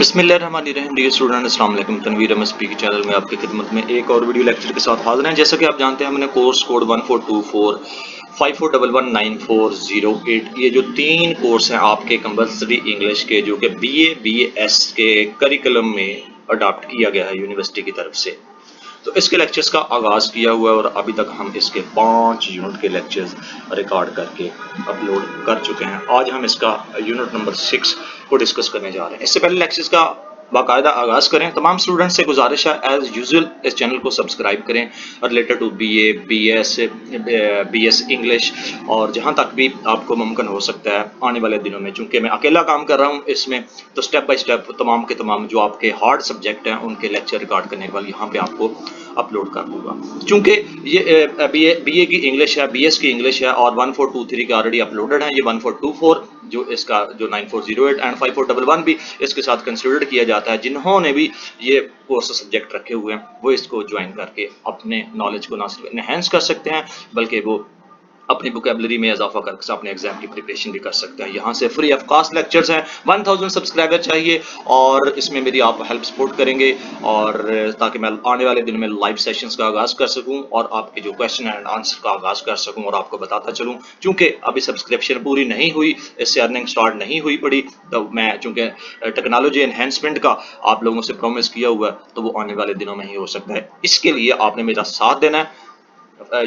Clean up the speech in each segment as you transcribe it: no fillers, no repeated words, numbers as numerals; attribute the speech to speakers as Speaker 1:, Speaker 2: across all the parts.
Speaker 1: बिस्मिल्लाहिर्रहमानिर्रहीम। Dear student, अस्सलाम वालेकुम। तनवीर अहमद स्पीकिंग चैनल में आपकी खिदमत में एक और वीडियो लेक्चर के साथ हाजिर हैं। जैसा कि आप जानते हैं, हमने कोर्स कोड 1424 54119408 ये जो तीन कोर्स हैं आपके कंपल्सरी इंग्लिश के, जो कि BA BS के करिकुलम में अडॉप्ट किया गया है यूनिवर्सिटी की तरफ से, तो इसके लेक्चर्स का आगाज़ किया हुआ है और अभी तक हम इसके 5 यूनिट के लेक्चर्स रिकॉर्ड करके अपलोड कर चुके हैं। आज हम इसका यूनिट नंबर 6 को डिस्कस करने जा रहे हैं। इससे पहले लेक्चर्स का बाकायदा आगाज़ करें, तमाम स्टूडेंट्स से गुजारिश है एज़ यूजुअल इस चैनल को सब्सक्राइब करें related to BA BS English, और जहाँ तक भी आपको मुमकिन हो सकता है आने वाले दिनों में, चूँकि मैं अकेला काम कर रहा हूँ इसमें, तो स्टेप बाय स्टेप तमाम के तमाम जो आपके हार्ड सब्जेक्ट हैं उनके लेक्चर रिकॉर्ड करने के बाद यहाँ पे आपको अपलोड कर दूंगा। चूँकि ये BA की इंग्लिश है, BS की इंग्लिश है और 1423 के ऑलरेडी अपलोडेड है। ये 1424 जो इसका जो 9408 एंड 5411 भी इसके साथ कंसिडर किया जाता है। जिन्होंने भी ये कोर्स सब्जेक्ट रखे हुए हैं वो इसको ज्वाइन करके अपने नॉलेज को ना सिर्फ इनहेंस कर सकते हैं बल्कि वो अपनी वोकैबुलरी में इजाफा करके अपने एग्जाम की प्रिपरेशन भी कर सकते हैं। यहाँ से फ्री ऑफ कॉस्ट लेक्चर्स हैं। 1000 सब्सक्राइबर चाहिए और इसमें मेरी आप हेल्प सपोर्ट करेंगे, और ताकि मैं आने वाले दिन में लाइव सेशंस का आगाज़ कर सकूं और आपके जो क्वेश्चन एंड आंसर का आगाज़ कर सकूं और आपको बताता चलूं। चूँकि अभी सब्सक्रिप्शन पूरी नहीं हुई, इससे अर्निंग स्टार्ट नहीं हुई पड़ी, तो मैं चूँकि टेक्नोलॉजी एनहेंसमेंट का आप लोगों से प्रॉमिस किया हुआ है, तो वो आने वाले दिनों में ही हो सकता है। इसके लिए आपने मेरा साथ देना है,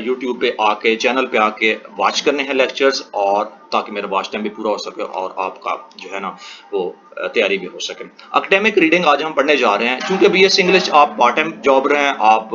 Speaker 1: यूट्यूब पे आके, चैनल पे आके वॉच करने हैं लेक्चर्स, और ताकि मेरा वॉच टाइम भी पूरा हो सके और आपका जो है ना वो तैयारी भी हो सके। एकेडमिक रीडिंग आज हम पढ़ने जा रहे हैं। चूंकि BS इंग्लिश आप पार्ट टाइम जॉब रहे हैं, आप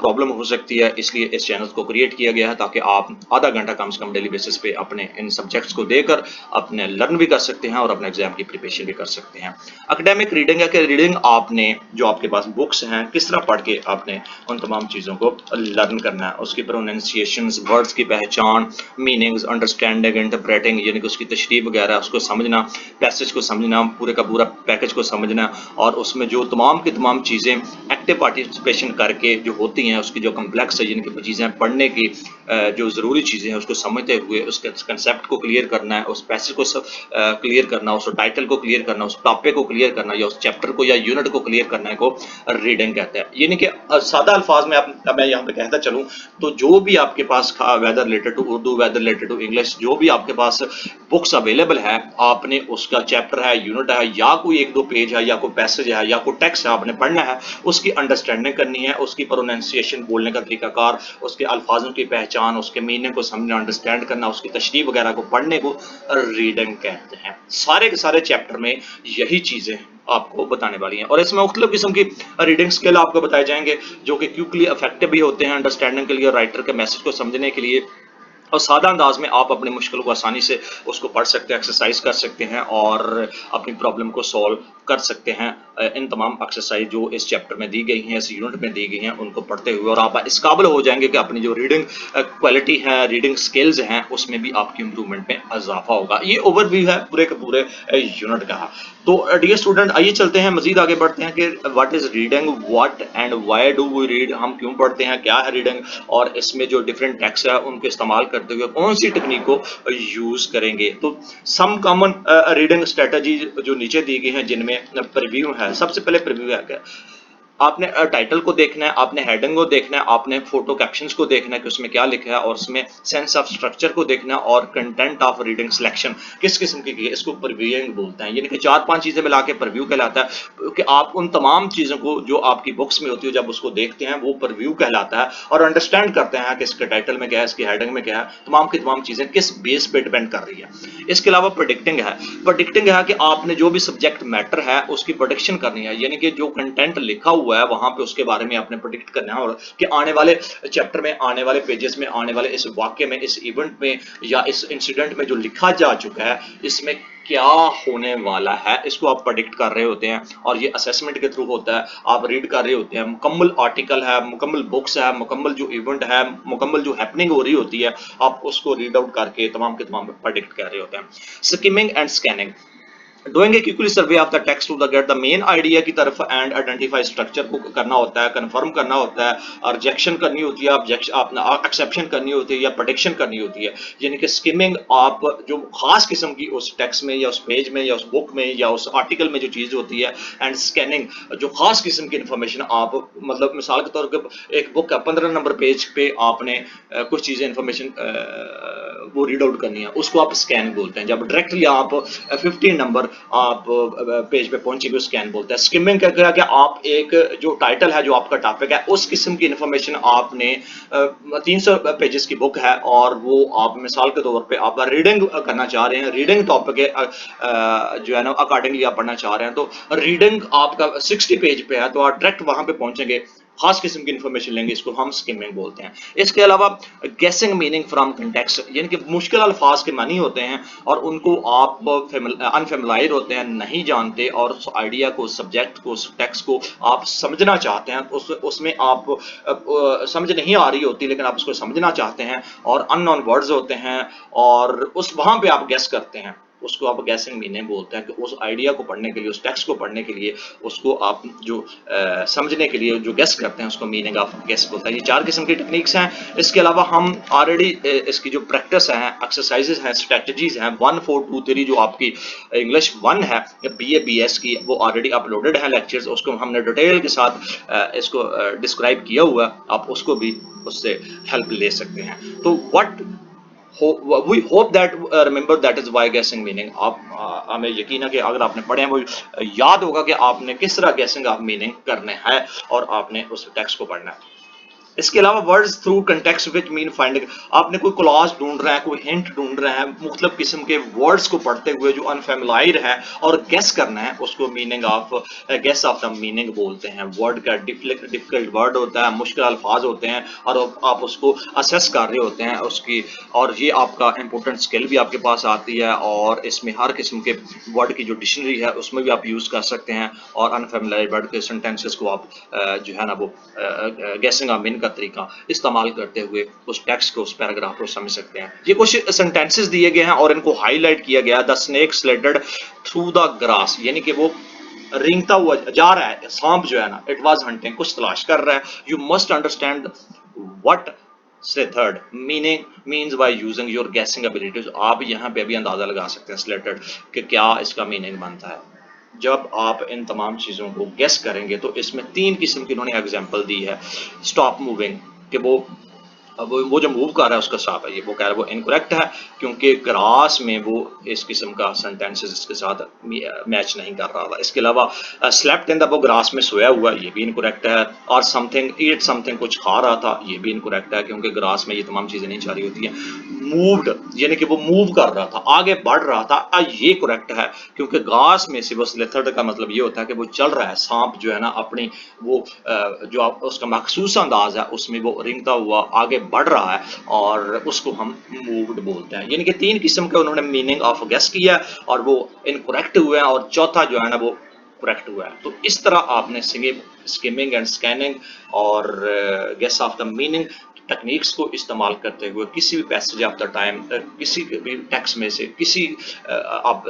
Speaker 1: प्रॉब्लम हो सकती है, इसलिए इस चैनल को क्रिएट किया गया है ताकि आप आधा घंटा कम से कम डेली बेसिस पे अपने इन सब्जेक्ट्स को देकर अपने लर्न भी कर सकते हैं और अपने एग्जाम की प्रिपरेशन भी कर सकते हैं। एकेडमिक रीडिंग है कि रीडिंग आपने जो आपके पास बुक्स हैं किस तरह पढ़ के आपने उन तमाम चीज़ों को लर्न करना है, उसकी प्रोनाउंसिएशंस, वर्ड्स की पहचान, मीनिंग्स, अंडरस्टैंडिंग, इंटरप्रेटिंग यानी कि उसकी तशरीह वगैरह, उसको समझना, पैसेज को समझना, पूरे का पूरा पैकेज को समझना, और उसमें जो तमाम की तमाम चीज़ें एक्टिव पार्टिसिपेशन करके जो होती हैं, उसकी जो कम्प्लेक्स है, यानी कि चीज़ें पढ़ने की जो ज़रूरी चीज़ें हैं उसको समझते हुए उसके कंसेप्ट को क्लियर करना है, उस पैसेज को क्लियर करना, उस टाइटल को क्लियर करना, उस टॉपिक को क्लियर करना, या उस चैप्टर को या यूनिट को क्लियर करने को रीडिंग कहते हैं। यानी कि सादा अल्फाज में मैं यहाँ पे कहता चलूँ तो जो भी आपके पास whether related to Urdu, whether related to English, जो भी आपके पास बुक्स अवेलेबल है, आपने उसका चैप्टर है, यूनिट है, या कोई एक दो पेज है, या कोई पैसेज है, या कोई टेक्स्ट है, आपने पढ़ना है, उसकी अंडरस्टैंडिंग करनी है, उसकी प्रोनाउंसिएशन, बोलने का तरीकाकार, उसके अल्फाजों की पहचान, उसके मीनिंग को समझना, अंडरस्टैंड करना, उसकी तशरीह वगैरह को पढ़ने को रीडिंग कहते हैं। सारे के सारे चैप्टर में यही चीज़ें आपको बताने वाली हैं, और इसमें मुख्तलिफ किस्म की रीडिंग स्किल आपको बताए जाएंगे जो कि क्विकली इफेक्टिव भी होते हैं अंडरस्टैंडिंग के लिए, राइटर के मैसेज को समझने के लिए, और सादा अंदाज में आप अपने मुश्किल को आसानी से उसको पढ़ सकते हैं, एक्सरसाइज कर सकते हैं और अपनी प्रॉब्लम को सॉल्व कर सकते हैं। इन तमाम एक्सरसाइज जो इस चैप्टर में दी गई हैं, इस यूनिट में दी गई हैं, उनको पढ़ते हुए और आप इस काबिल हो जाएंगे कि अपनी जो रीडिंग क्वालिटी है, रीडिंग स्किल्स हैं, उसमें भी आपकी इंप्रूवमेंट में इजाफा होगा। ये ओवरव्यू है पूरे के पूरे यूनिट का। तो डियर स्टूडेंट, आइए चलते हैं, मजीद आगे बढ़ते हैं कि what is reading, what and why do we read, हम क्यों पढ़ते हैं, क्या है रीडिंग, और इसमें जो डिफरेंट टेक्स्ट है उनको इस्तेमाल करते हुए कौन सी टेक्निक को यूज करेंगे। तो सम कॉमन रीडिंग स्ट्रेटजी जो नीचे दी गई हैं, जिनमें प्रीव्यू है। सबसे पहले प्रीव्यू है क्या, आपने टाइटल को देखना है, आपने हेडिंग को देखना है, आपने फोटो कैप्शंस को देखना है कि उसमें क्या लिखा है, और उसमें सेंस ऑफ स्ट्रक्चर को देखना है, और कंटेंट ऑफ रीडिंग सिलेक्शन किस किस्म की है, इसको प्रीव्यूइंग बोलते हैं। यानी कि 4-5 चीजें मिला के प्रीव्यू कहलाता है कि आप उन तमाम चीजों को जो आपकी बुक्स में होती है जब उसको देखते हैं वो प्रीव्यू कहलाता है, और अंडरस्टैंड करते हैं कि इसके टाइटल में क्या है, इसकी हेडिंग में क्या है, तमाम की तमाम चीजें किस बेस पे डिपेंड कर रही है। इसके अलावा प्रेडिक्टिंग है। प्रेडिक्टिंग है कि आपने जो भी सब्जेक्ट मैटर है उसकी प्रेडिक्शन करनी है, यानी कि जो कंटेंट लिखा हुआ है वहां पे उसके बारे में आपने प्रेडिक्ट करना है, और कि आने वाले चैप्टर में, आने वाले पेजेस में, आने वाले इस वाक्य में, इस इवेंट में या इस इंसिडेंट में जो लिखा जा चुका है इसमें क्या होने वाला है, इसको आप प्रेडिक्ट कर रहे होते हैं। और ये असेसमेंट के थ्रू होता है, आप रीड कर रहे होते हैं, मुकम्मल आर्टिकल है, मुकम्मल बुक्स है, मुकम्मल जो इवेंट है, मुकम्मल जो हैपनिंग हो रही होती है, आप उसको रीड आउट करके तमाम के तमाम प्रेडिक्ट कर रहे होते हैं। Skimming and scanning, doing a quickly survey of the text to the get the main idea की तरफ एंड आइडेंटिफाई स्ट्रक्चर को करना होता है, कंफर्म करना होता है, रिजेक्शन करनी होती है, ऑब्जेक्शन आपने एक्सेप्शन करनी होती है या प्रेडिक्शन करनी होती है। यानी कि स्किमिंग आप जो खास किस्म की उस टेक्स्ट में या उस पेज में या उस बुक में या उस आर्टिकल में जो चीज़ होती है, एंड स्कैनिंग जो खास किस्म की इंफॉर्मेशन आप मतलब मिसाल के तौर पर एक बुक का 15 नंबर पेज पे आपने कुछ चीज़ें इंफॉर्मेशन वो रीड आउट करनी है, उसको आप स्कैन बोलते हैं। जब डायरेक्टली आप 15 नंबर आप पेज पे पहुंचेंगे स्कैन बोलते हैं। स्किमिंग क्या क्या कि आप एक जो टाइटल है, जो आपका टॉपिक है, उस किस्म की इंफॉर्मेशन आपने 300 पेजेस की बुक है और वो आप मिसाल के तौर पे आप रीडिंग करना चाह रहे हैं, रीडिंग टॉपिक है जो है ना अकॉर्डिंगली आप पढ़ना चाह रहे हैं, तो रीडिंग आपका 60 पेज पे है तो आप डायरेक्ट वहां पे पहुंचेंगे, खास किस्म की इंफॉर्मेशन लेंगे, इसको हम स्किमिंग बोलते हैं। इसके अलावा गेसिंग मीनिंग फ्रॉम कंटेक्स्ट, यानी कि मुश्किल अल्फाज के मानी होते हैं और उनको आप अनफेमिलायर होते हैं, नहीं जानते, और उस आइडिया को, सब्जेक्ट को, उस टेक्स्ट को आप समझना चाहते हैं, उसमें आप समझ नहीं आ रही होती लेकिन आप उसको समझना चाहते हैं और अननोन वर्ड्स होते हैं और उस वहां पे आप गेस करते हैं, उसको आप गैसिंग मीनिंग बोलते हैं कि उस आइडिया को पढ़ने के लिए, उस टेक्स्ट को पढ़ने के लिए, उसको आप जो समझने के लिए जो गेस करते हैं उसको मीनिंग ऑफ गेस बोलता है। ये 4 किस्म की टेक्निक्स हैं। इसके अलावा हम ऑलरेडी इसकी जो प्रैक्टिस है, एक्सरसाइजेज हैं, स्ट्रेटजीज हैं, 1 4 2 3 जो आपकी इंग्लिश 1 है बीए बीएस की, वो ऑलरेडी अपलोडेड है लेक्चर्स, उसको हमने डिटेल के साथ इसको डिस्क्राइब किया हुआ, आप उसको भी उससे हेल्प ले सकते हैं। तो what we hope that remember that is why guessing meaning, आप हमें यकीन है कि अगर आपने पढ़े हैं वो याद होगा कि आपने किस तरह guessing ऑफ मीनिंग करने हैं और आपने उस टेक्स्ट को पढ़ना है। इसके अलावा words through context which mean finding, आपने कोई क्लॉज ढूंढ रहे हैं, कोई हिंट ढूंढ रहे हैं, मुख्तलिफ किस्म के वर्ड्स को पढ़ते हुए जो अनफेमिलायर है और गेस करना है, उसको meaning of guess of the meaning बोलते हैं। वर्ड का डिफिकल्ट वर्ड होता है, मुश्किल अल्फाज होते हैं और आप उसको असेस कर रहे होते हैं उसकी, और ये आपका इंपॉर्टेंट स्किल भी आपके पास आती है और इसमें हर किस्म के वर्ड की जो डिक्शनरी है उसमें भी आप यूज़ कर सकते हैं और अनफेमिलायर वर्ड के सेंटेंसेस को आप जो है ना वो गेसिंग ऑफ मीनिंग का तरीका इस्तेमाल करते हुए उस टेक्स्ट को, उस पैराग्राफ को समझ सकते हैं। ये कुछ सेंटेंसेस दिए गए हैं और इनको हाईलाइट किया गया है। The snake slided through the grass, यानी कि वो रेंगता हुआ जा रहा है, सांप जो है ना, इट वाज हंटिंग, कुछ तलाश कर रहा है। You must understand what slithered meaning means by using your guessing abilities. आप यहाँ पे भी अंदाजा लगा सकते हैं स्लेटेड कि क्या इसका मीनिंग बनता है। जब आप इन तमाम चीज़ों को गेस करेंगे तो इसमें 3 किस्म की इन्होंने एग्जांपल दी है। स्टॉप मूविंग, कि वो जो मूव कर रहा है उसका स्टॉप है, ये वो कह रहा है वो इनकरेक्ट है क्योंकि ग्रास में वो इस किस्म का सेंटेंसेस इसके साथ मैच नहीं कर रहा था। इसके अलावा स्लेप्ट इन द, वो ग्रास में सोया हुआ, ये भी इनकरेक्ट है। और समथिंग ईट समथिंग, कुछ खा रहा था, ये भी इनकरेक्ट है क्योंकि ग्रास में ये तमाम चीज़ें नहीं चाह रही होती हैं। मूव्ड, यानी कि वो मूव कर रहा था, आगे बढ़ रहा था, ये करेक्ट है क्योंकि घास में से वो स्लेथर्ड का मतलब ये होता है कि वो चल रहा है, सांप जो है ना अपनी वो जो उसका मखसूस अंदाज है उसमें वो रेंगता हुआ आगे बढ़ रहा है और उसको हम मूव्ड बोलते हैं। यानी कि 3 किस्म के उन्होंने मीनिंग ऑफ गेस किया और वो इनकरेक्ट हुए हैं और चौथा जो है ना वो करेक्ट हुआ है। तो इस तरह आपने स्किमिंग एंड स्कैनिंग और guess of the meaning techniques को इस्तेमाल करते हुए किसी भी पैसेज ऑफ द टाइम, किसी भी टेक्स्ट में से, किसी आप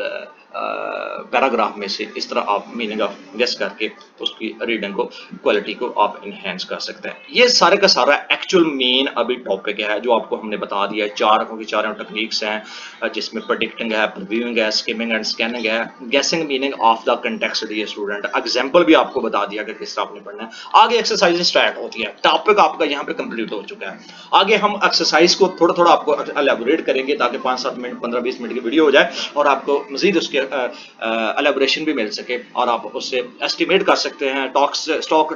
Speaker 1: पैराग्राफ में से, इस तरह आप मीनिंग ऑफ गेस करके उसकी रीडिंग को, क्वालिटी को आप इन्हेंस कर सकते हैं। ये सारे का सारा एक्चुअल मेन अभी टॉपिक है जो आपको हमने बता दिया है। 4 की 4 टेक्निक्स हैं जिसमें प्रेडिक्टिंग है, प्रीव्यूइंग है, स्किमिंग एंड स्कैनिंग है, guessing meaning of the context dear student. Example भी आपको बता दिया कि किस तरह आपने पढ़ना है। आगे एक्सरसाइज स्टार्ट होती है, टॉपिक आपका यहाँ पे कंप्लीट हो चुका है। आगे हम एक्सरसाइज को थोड़ा थोड़ा आपको एलेबोरेट करेंगे ताकि 5-7 मिनट, 15-20 मिनट की वीडियो हो जाए और आपको मजीद उसके एलेबोरेशन भी मिल सके और आप उससे एस्टिमेट कर सकते हैं, स्टॉक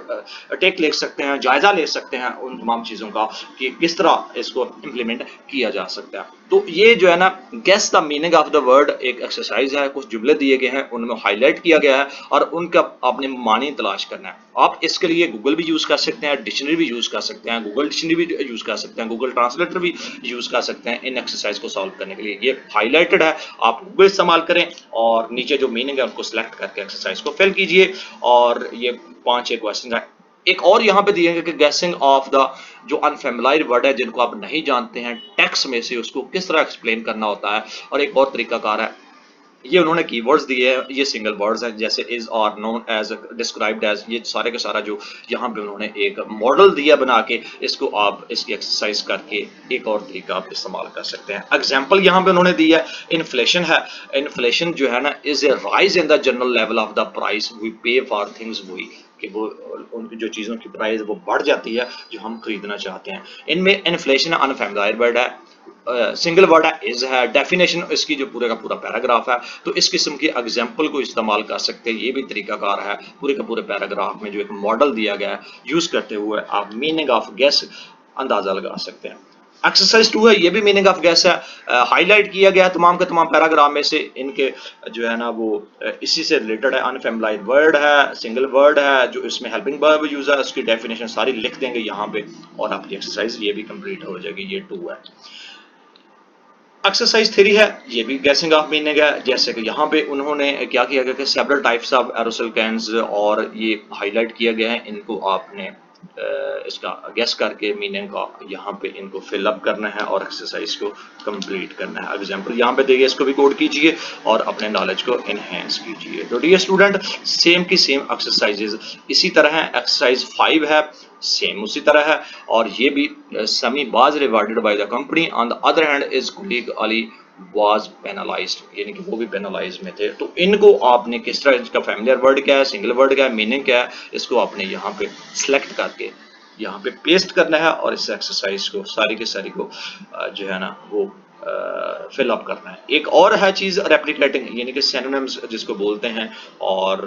Speaker 1: टेक ले सकते हैं, जायजा ले सकते हैं उन तमाम चीज़ों का कि किस तरह इसको इम्प्लीमेंट किया जा सकता है। तो ये जो है ना guess the meaning of the word एक एक्सरसाइज है, कुछ जुमले दिए गए हैं उनमें हाईलाइट किया गया है और उनका आपने मानी तलाश करना है। आप इसके लिए गूगल भी यूज़ कर सकते हैं, डिक्शनरी भी यूज़ कर सकते हैं, गूगल डिक्शनरी भी यूज़ कर सकते हैं, गूगल ट्रांसलेटर भी यूज़ कर सकते हैं इन एक्सरसाइज को सॉल्व करने के लिए। ये हाईलाइटेड है, आप गूगल इस्तेमाल करें और नीचे जो मीनिंग है उनको सिलेक्ट करके एक्सरसाइज को फिल कीजिए। और ये 5-6 क्वेश्चन है। एक और यहाँ पे दिए कि गैसिंग ऑफ द, जो अनफेमिलायर वर्ड है जिनको आप नहीं जानते हैं टेक्स्ट में से, उसको किस तरह एक्सप्लेन करना होता है। और एक और तरीकाकार है ये उन्होंने कीवर्ड्स दिए हैं, ये सिंगल वर्ड्स हैं, जैसे इज और नोन एज, डिस्क्राइब्ड एज, ये सारे का सारा जो यहाँ पे उन्होंने एक मॉडल दिया बना के, इसको आप इसकी एक्सरसाइज करके एक और तरीका आप इस्तेमाल कर सकते हैं। एग्जाम्पल यहाँ पे उन्होंने दिया है, इन्फ्लेशन है। इन्फ्लेशन जो है ना is a rise in the general level of the price we pay for things we, कि वो उनकी जो चीज़ों की प्राइस वो बढ़ जाती है जो हम खरीदना चाहते हैं। इनमें इन्फ्लेशन अनफेमिलियर वर्ड है, सिंगल वर्ड है, इज है, डेफिनेशन इसकी जो पूरे का पूरा पैराग्राफ है। तो इस किस्म के एग्जाम्पल को इस्तेमाल कर सकते हैं, ये भी तरीकाकार है। पूरे का पूरे पैराग्राफ में जो एक मॉडल दिया गया है यूज करते हुए आप मीनिंग ऑफ गेस अंदाजा लगा सकते हैं। एक्सरसाइज 2 है, ये भी मीनिंग ऑफ गेस है। हाईलाइट किया गया तमाम के तमाम पैराग्राफ में से इनके जो है ना वो इसी से रिलेटेड है। अनफेमिलियर वर्ड है, सिंगल वर्ड है, जो इसमें हेल्पिंग वर्ब यूज है, उसकी डेफिनेशन सारी लिख देंगे यहाँ पे और आपकी एक्सरसाइज ये भी कंप्लीट हो जाएगी। ये 2 है। एक्सरसाइज 3 है, ये भी गैसिंग ऑफ मीनिंग है। जैसे कि यहाँ पे उन्होंने क्या किया गया कि several types of aerosol cans और ये हाईलाइट किया गया है, इनको आपने इसका गैस करके मीनिंग का यहाँ पे इनको फिल अप करना है और एक्सरसाइज को कंप्लीट करना है। एग्जांपल यहाँ पे देखिए, इसको भी कोड कीजिए और अपने नॉलेज को एनहेंस कीजिए। तो डियर स्टूडेंट, सेम की सेम एक्सरसाइजेज इसी तरह है। एक्सरसाइज 5 है, सेम उसी तरह है, और ये भी समी was rewarded by the company, on the other hand is colleague Ali was penalised, यानी कि वो भी पेनलाइज में थे। तो इनको आपने किस तरह, इसका फैमिलियर वर्ड क्या है, सिंगल वर्ड क्या है, मीनिंग क्या है, इसको आपने यहाँ पे सिलेक्ट करके यहाँ पे पेस्ट करना है और इस एक्सरसाइज को सारी की सारी को जो है ना वो फिल अप करना है। एक और है चीज रेप्लिकेटिंग, यानी कि सिनोनिम्स जिसको बोलते हैं, और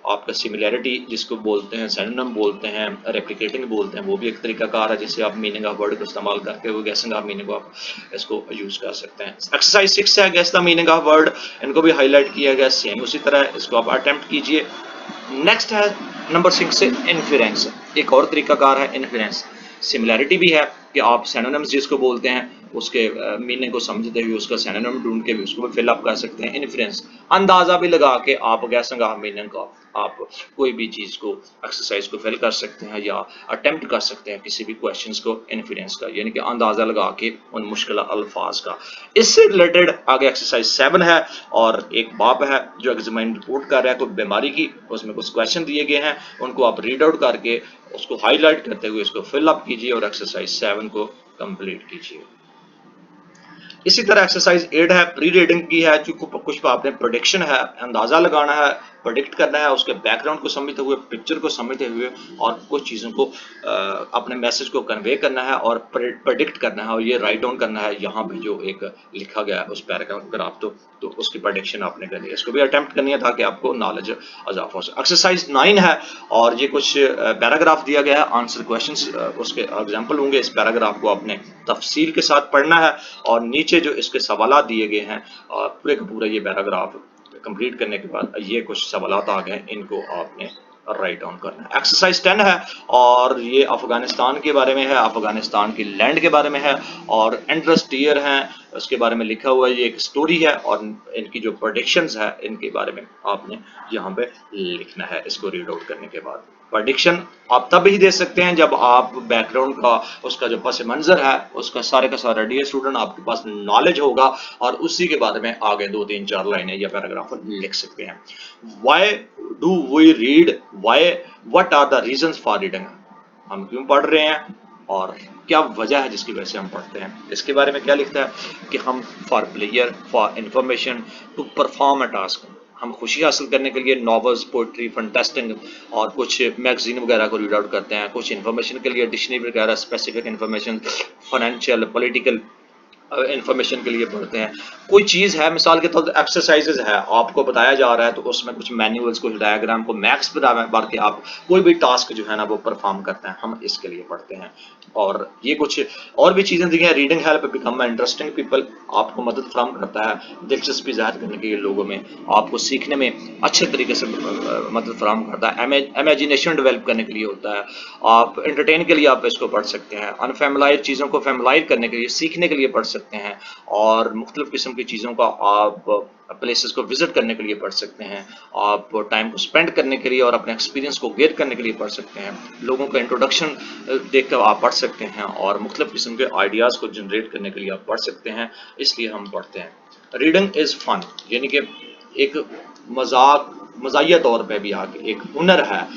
Speaker 1: आपका सिमिलैरिटी जिसको बोलते हैं, सिनोनिम बोलते हैं, रेप्लिकेटिंग बोलते हैं, वो भी एक तरीका कार है जिससे आप मीनिंग ऑफ वर्ड को इस्तेमाल करके वो गैसिंग ऑफ मीनिंग ऑफ इसको यूज कर सकते हैं। एक्सरसाइज 6 है, gas the meaning of word, इनको भी हाईलाइट किया गया, सेम उसी तरह इसको आप अटेम्प्ट कीजिए। नेक्स्ट है नंबर 6 से इन्फ्रेंस, एक और तरीका कार है इन्फ्रेंस। सिमिलैरिटी भी है कि आप सिनोनिम्स जिसको बोलते हैं उसके मीनिंग को समझते हुए उसका सिनोनिम ढूंढ के भी उसको भी फिल अप कर सकते हैं। इन्फ्रेंस, अंदाजा भी लगा के आप गैसिंग ऑफ मीनिंग का आप कोई भी चीज को एक्सरसाइज को फिल कर सकते हैं या अटेम्प्ट कर सकते हैं किसी भी क्वेश्चंस को इन्फ्रेंस का, यानी कि अंदाजा लगा के उन मुश्किल अल्फाज का। इससे रिलेटेड आगे एक्सरसाइज 7 है, और एक बाप है जो एग्जामिन रिपोर्ट कर रहा है कोई बीमारी की, उसमें कुछ क्वेश्चन दिए गए हैं, उनको आप रीड आउट करके उसको हाईलाइट करते हुए इसको फिल अप कीजिए और एक्सरसाइज 7 को कंप्लीट कीजिए। इसी तरह एक्सरसाइज 8 है, प्री रीडिंग की है, जो कुछ आपने प्रोडिक्शन है, अंदाजा लगाना है, प्रोडिक्ट करना है, उसके बैकग्राउंड को समझते हुए, पिक्चर को समझते हुए और कुछ चीज़ों को अपने मैसेज को कन्वे करना है और प्रेडिक्ट करना है, और ये राइट डाउन करना है यहाँ पे जो एक लिखा गया है उस पैराग्राफ तो उसकी प्रेडिक्शन आपने करनी है। इसको भी अटेम्प्ट करनी है ताकि आपको नॉलेज इजाफा हो सके। एक्सरसाइज 9 है, और ये कुछ पैराग्राफ दिया गया है, आंसर क्वेश्चंस उसके एग्जाम्पल होंगे। इस पैराग्राफ को आपने तफसील के साथ पढ़ना है और नीचे जो इसके सवाल दिए गए हैं पूरे का पूरा ये पैराग्राफ कंप्लीट करने के बाद ये कुछ सवाल आ गए, इनको आपने राइट डाउन करना है। एक्सरसाइज 10 है, और ये अफगानिस्तान के बारे में है, अफगानिस्तान की लैंड के बारे में है, और इंटरेस्ट ईयर है उसके बारे में लिखा हुआ है, ये एक स्टोरी है, और इनकी जो प्रेडिक्शंस है इनके बारे में आपने यहाँ पे लिखना है इसको रीड आउट करने के बाद। प्रेडिक्शन आप तब ही दे सकते हैं जब आप बैकग्राउंड का उसका जो पस मंजर है उसका सारे का सारा डियर स्टूडेंट आपके पास नॉलेज होगा, और उसी के बारे में आगे 2 3 4 लाइनें या पैराग्राफ लिख सकते हैं। Why do we read, why, what are the reasons for reading, हम क्यों पढ़ रहे हैं और क्या वजह है जिसकी वजह से हम पढ़ते हैं। इसके बारे में क्या लिखता है कि हम for player, for information, to perform a task, हम खुशी हासिल करने के लिए नॉवेल्स, पोइट्री, फंटास्टिक और कुछ मैगजीन वगैरह को रीड आउट करते हैं, कुछ इन्फॉर्मेशन के लिए डिक्शनरी वगैरह, specific information, financial, political information के लिए पढ़ते हैं। कोई चीज़ है, मिसाल के तौर पर एक्सरसाइजेज है, आपको बताया जा रहा है तो उसमें कुछ मैनुअल्स, कुछ डायग्राम को मैक्स पढ़ के आप कोई भी टास्क जो है ना वो परफॉर्म करते हैं, हम इसके लिए पढ़ते हैं। और ये कुछ और भी चीज़ें दी हैं। Reading help become interesting people, आपको मदद फराहम करता है दिलचस्पी जाहिर करने के लिए लोगों में, आपको सीखने में अच्छे तरीके से मदद फराहम करता है, इमेजिनेशन डेवलप करने के लिए होता है, आप एंटरटेन के लिए आप इसको पढ़ सकते हैं, अनफेमिलायर चीज़ों को फेमिलायर करने के लिए, सीखने के लिए पढ़ सकते हैं और मुख्तलिफ किस्म की चीज़ों का आप प्लेसेस को विजिट करने के लिए पढ़ सकते हैं, आप टाइम को स्पेंड करने के लिए और अपने एक्सपीरियंस को गेट करने के लिए पढ़ सकते हैं, लोगों का इंट्रोडक्शन देख कर आप पढ़ सकते हैं और मुख्तलिफ किस्म के आइडियाज़ को जनरेट करने के लिए आप पढ़ सकते हैं, इसलिए हम पढ़ते हैं। रीडिंग इज़ फन, यानी कि एक मजाकिया तौर पे भी आगे एक हुनर है,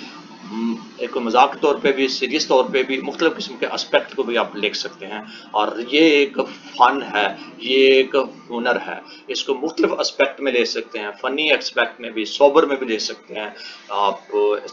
Speaker 1: एक मजाक तौर पे भी, सीरियस तौर पे भी, मुख्तलिफ किस्म के एस्पेक्ट को भी आप लिख सकते हैं और ये एक फ़न है, ये एक हुनर है। इसको मुख्तलिफ एस्पेक्ट में ले सकते हैं, फ़नी एस्पेक्ट में भी, सोबर में भी ले सकते हैं, आप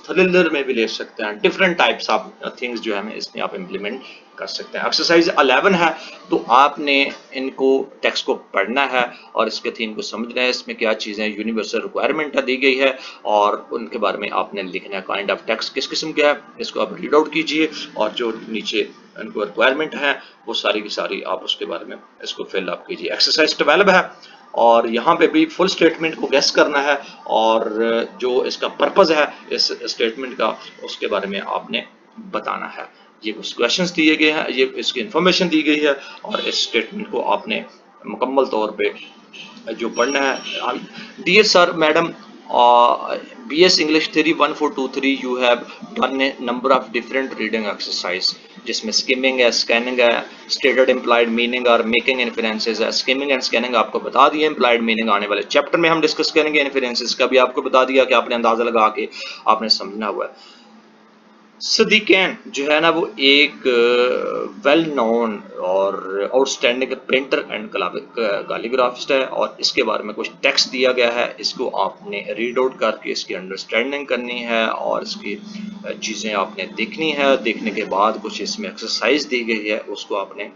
Speaker 1: थ्रिलर में भी ले सकते हैं, डिफरेंट टाइप्स ऑफ थिंग्स जो है इसमें आप इम्प्लीमेंट कर सकते हैं। एक्सरसाइज 11 है, तो आपने इनको टेक्स्ट को पढ़ना है और इसके थीम को समझना है, इसमें क्या चीज़ें यूनिवर्सल रिक्वायरमेंट दी गई है और उनके बारे में आपने लिखना है। काइंड ऑफ टेक्स्ट किस किस्म का है इसको आप रीड आउट कीजिए और जो नीचे उनको रिक्वायरमेंट है वो सारी की सारी आप उसके बारे में इसको फिल अप कीजिए। एक्सरसाइज 12 है और यहाँ पे भी फुल स्टेटमेंट को गेस करना है और जो इसका पर्पज़ है इस स्टेटमेंट का उसके बारे में आपने बताना है। ये कुछ क्वेश्चंस दिए गए हैं, ये इसकी इंफॉर्मेशन दी गई है और इस स्टेटमेंट को आपने मुकम्मल तौर पे जो पढ़ना है। Dear sir madam, BS English Theory 1423 you have done a number of different reading exercise जिसमें स्किमिंग है, स्कैनिंग है, स्टेटेड इम्प्लाइड मीनिंग और मेकिंग इन्फरेंसेस है। स्किमिंग एंड स्कैनिंग आपको बता दिया, इम्प्लाइड मीनिंग आने वाले चैप्टर में हम डिस्कस करेंगे, इन्फरेंसेस का भी आपको बता दिया कि आपने अंदाजा लगा के आपने समझना हुआ है। सदीकैन जो है ना वो एक वेल नोन और आउटस्टैंडिंग प्रिंटर एंड कैलीग्राफिस्ट है और इसके बारे में कुछ टेक्स्ट दिया गया है, इसको आपने रीड आउट करके इसकी अंडरस्टैंडिंग करनी है और इसकी चीज़ें आपने देखनी है। देखने के बाद कुछ इसमें एक्सरसाइज दी गई है, उसको आपने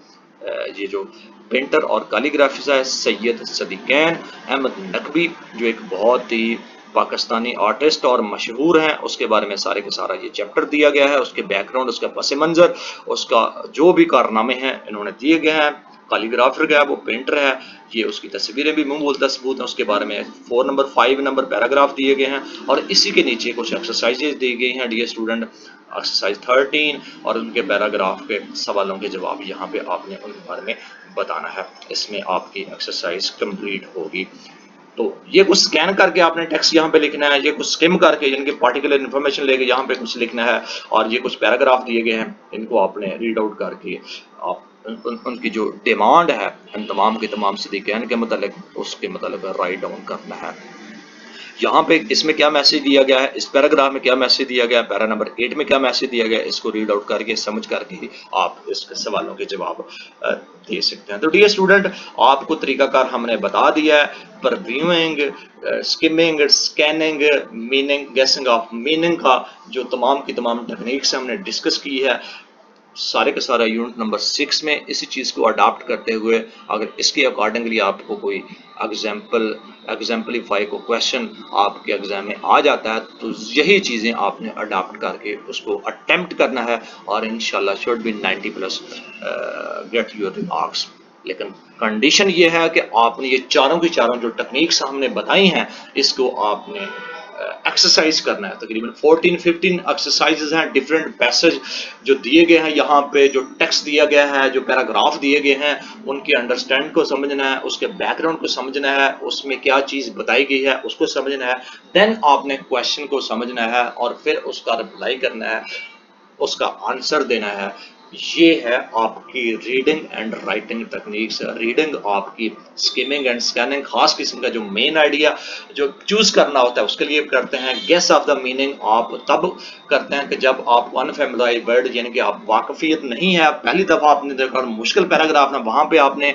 Speaker 1: ये जो पेंटर और कैलीग्राफिस्ट है सैयद सदीकैन अहमद नकवी जो एक बहुत ही पाकिस्तानी आर्टिस्ट और मशहूर हैं, उसके बारे में सारे का सारा ये चैप्टर दिया गया है, उसके बैकग्राउंड, उसका पस मंज़र, उसका जो भी कारनामे हैं इन्होंने दिए गए हैं। कैलीग्राफर का है, वो पेंटर है, ये उसकी तस्वीरें भी मुंह बोलता सबूत हैं, उसके बारे में 4 नंबर 5 नंबर पैराग्राफ दिए गए हैं और इसी के नीचे कुछ एक्सरसाइजेज दी गई हैं डियर स्टूडेंट। एक्सरसाइज 13 और उनके पैराग्राफ के सवालों के जवाब यहाँ पे आपने उनके बारे में बताना है, इसमें आपकी एक्सरसाइज कंप्लीट होगी। तो ये कुछ स्कैन करके आपने टेक्स्ट यहाँ पे लिखना है, ये कुछ स्किम करके इनके पार्टिकुलर इन्फॉर्मेशन लेके यहाँ पे कुछ लिखना है और ये कुछ पैराग्राफ दिए गए हैं, इनको आपने रीड आउट करके आप उनकी जो डिमांड है इन तमाम के तमाम सदीकैन के मतलब उसके मतलब राइट डाउन करना है। यहाँ पे इसमें क्या मैसेज दिया गया है, इस पैराग्राफ में क्या मैसेज दिया गया है, पैरा नंबर 8 में क्या मैसेज दिया गया है, इसको रीड आउट करके समझ करके ही आप इस सवालों के जवाब दे सकते हैं। तो डियर स्टूडेंट, आपको तरीकाकार हमने बता दिया है, पर व्यूइंग, स्किमिंग, स्कैनिंग, मीनिंग, गेसिंग ऑफ मीनिंग का जो तमाम की तमाम टेक्निक्स हमने डिस्कस की है, सारे का सारा यूनिट नंबर 6 में इसी चीज़ को अडाप्ट करते हुए अगर इसके अकॉर्डिंगली आपको कोई एग्जाम्पलीफाई को क्वेश्चन आपके एग्जाम में आ जाता है तो यही चीज़ें आपने अडाप्ट करके उसको अटेम्प्ट करना है और इंशाल्लाह should be 90+ get your remarks. लेकिन कंडीशन ये है कि आपने ये चारों की चारों जो टेक्निक्स हमने बताई हैं इसको आपने एक्सरसाइज करना है। तकरीबन 14-15 एक्सरसाइजेज हैं, डिफरेंट पैसेज जो दिए गए हैं, यहाँ पे जो टेक्स्ट दिया गया है, जो पैराग्राफ दिए गए हैं, उनके अंडरस्टैंड को समझना है, उसके बैकग्राउंड को समझना है, उसमें क्या चीज़ बताई गई है उसको समझना है, देन आपने क्वेश्चन को समझना है और फिर उसका रिप्लाई करना है, उसका आंसर देना है। ये है आपकी reading and writing techniques. Reading आपकी स्किमिंग एंड स्कैनिंग खास किस्म का जो मेन आइडिया जो चूज करना होता है उसके लिए करते हैं। गेस ऑफ द मीनिंग आप तब करते हैं कि जब आप अनफेमिलियर वर्ड यानी कि आप वाकफियत नहीं है, पहली दफ़ा आपने देखा मुश्किल पैराग्राफ ना, वहाँ पे आपने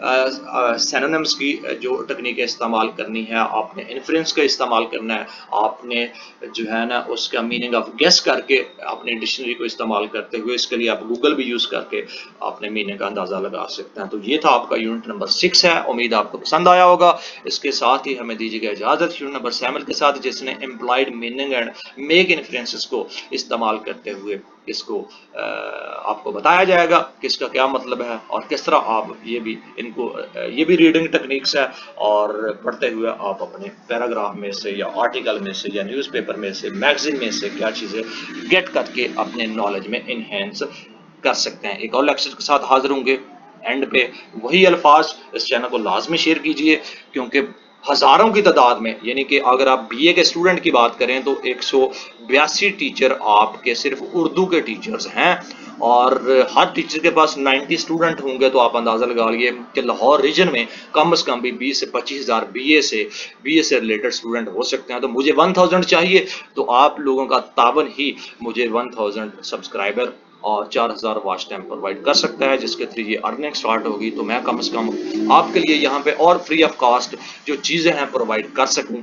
Speaker 1: सिनोनिम्स की जो तकनीकें इस्तेमाल करनी है, आपने इन्फ्रेंस का इस्तेमाल करना है, आपने जो है ना उसका मीनिंग ऑफ गेस करके अपनी डिक्शनरी को इस्तेमाल करते हुए, इसके लिए आप गूगल भी यूज़ करके अपने मीनिंग का अंदाज़ा लगा सकते हैं। तो ये था आपका यूनिट नंबर 6 है, उम्मीद आपको पसंद आया होगा। इसके साथ ही हमें दीजिएगा इजाज़त यूनिट नंबर 7 के साथ, जिसने employed meaning and make inferences को इस्तेमाल करते हुए इसको आपको बताया जाएगा कि इसका क्या मतलब है और किस तरह आप ये भी रीडिंग टेक्निक्स है और पढ़ते हुए आप अपने पैराग्राफ में से या आर्टिकल में से या न्यूज़पेपर में से मैगजीन में से क्या चीज़ें गेट करके अपने नॉलेज में इन्हेंस कर सकते हैं। एक और लेक्चर के साथ हाजिर होंगे। एंड पे वही अल्फाज इस चैनल को लाजमी शेयर कीजिए, क्योंकि हजारों की तादाद में, यानी कि अगर आप बीए के स्टूडेंट की बात करें तो 182 टीचर आपके सिर्फ उर्दू के टीचर्स हैं, और हर टीचर के पास 90 स्टूडेंट होंगे, तो आप अंदाज़ा लगा लिए कि लाहौर रीजन में कम से कम भी 20 से 25 हज़ार बीए से रिलेटेड स्टूडेंट हो सकते हैं। तो मुझे 1000 चाहिए, तो आप लोगों का ताबन ही मुझे 1000 सब्सक्राइबर और 4000 वॉच टाइम प्रोवाइड कर सकता है, जिसके थ्रू ये अर्निंग स्टार्ट होगी। तो मैं कम से कम आपके लिए यहाँ पे और फ्री ऑफ कॉस्ट जो चीज़ें हैं प्रोवाइड कर सकूँ,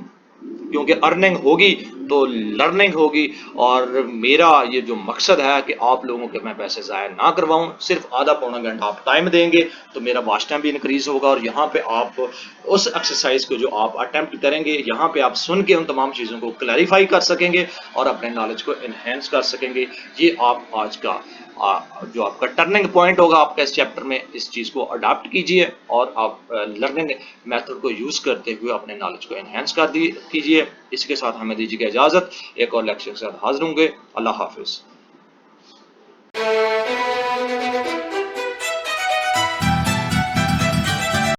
Speaker 1: क्योंकि अर्निंग होगी तो लर्निंग होगी, और मेरा ये जो मकसद है कि आप लोगों के मैं पैसे ज़ाया ना करवाऊँ, सिर्फ आधा पौना घंटा आप टाइम देंगे तो मेरा वॉच टाइम भी इंक्रीज़ होगा, और यहाँ पे आप उस एक्सरसाइज को जो आप अटेम्प्ट करेंगे, यहाँ पे आप सुन के उन तमाम चीज़ों को क्लैरिफाई कर सकेंगे और अपने नॉलेज को इन्हेंस कर सकेंगे। ये आप आज का जो आपका टर्निंग पॉइंट होगा आपका इस चैप्टर में, इस चीज़ को अडॉप्ट कीजिए और आप लर्निंग मेथड को यूज़ करते हुए अपने नॉलेज को एनहेंस कर कीजिए। इसके साथ हमें दीजिए इजाज़त, एक और लेक्चर के साथ हाजिर होंगे। अल्लाह हाफिज़।